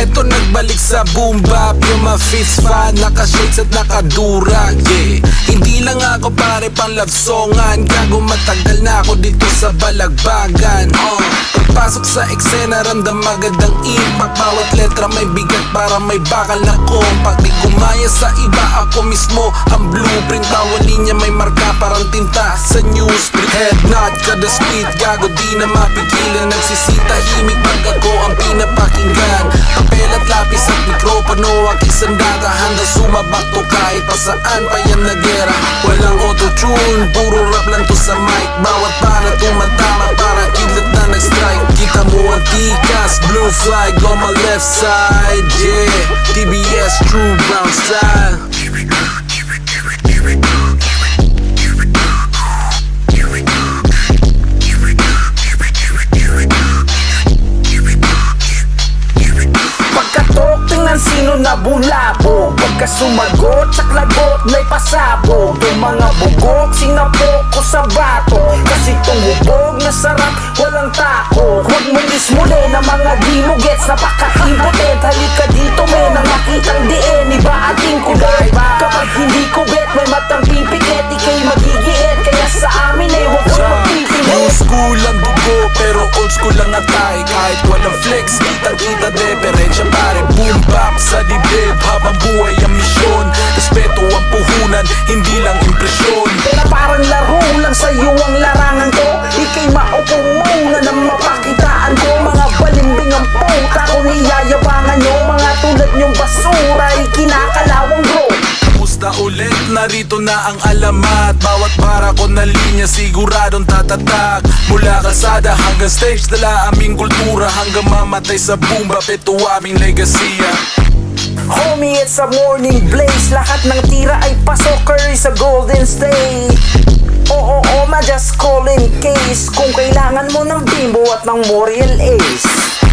Eto nagbalik sa boom bap, yung mga fits fan, naka-shades at nakadurag, yeah. Hindi lang ako pare pang love songan, gago matagal na ako dito sa balagbagan. Pagpasok sa eksena, ramdam agad ang impact. Bawat letra may bigat para may bakal na compact. Di gumaya sa iba, ako mismo ang blueprint. Bawal linya may marka parang tinta sa newsprint. Head nod, kada speed, gago di na mapigilan. Nagsisitahimik pag ako ang pinapakinggan. Papel at lapis at mikropono, aking sandata, handang sumabak to kahit pa saan pa yan na gera. Walang auto-tune, puro rap lang to sa mic. Bawat para tumatama, parang kidlat na nag-strike. Kita mo ang tikas, blue flag on my left side, yeah. TBS True Brown Style. Pagkatok, tingnan sino na bulabog. Pagka sumagot, saklagot, may pasabog. Yung mga bugok, sinapok ko sa bato. Kasi tong hubog na sarap, walang takot. Huwag mong ismuli na mga di mo gets. Napaka-impotent, halika dito men. Ang makitang diin, iba ating kulay. Kapag hindi ko bet, may matang pipikit. Ika'y magigiit, kaya sa amin eh, huwag ko magpipinit. New school ang dugo, pero old school lang atay. Kahit walang flex, kitang-kita diferensya pare. Boom bap sa dibdib, habang buhay ang misyon. Respeto ang puhunan, hindi lang impresyon. Pero parang laro lang sa'yo ang larangan ko. Ika'y maupo muna nang mapakitaan ko. Mga balimbing ang puta kung iyayabangan nyo. Mga tulad nyong basura, ikinakalawang bro. Kamusta ulit? Narito na ang alamat. Bawat para ko na linya siguradong tatatak. Mula kalsada hanggang stage, dala aming kultura. Hanggang mamatay sa boom bap, ito aming legasiya. Homie, it's a morning blaze. Lahat ng tira ay pasok, Curry sa Golden State. Oo, ma, just call in case kung kailangan mo ng bimbo at ng Moriel Ace.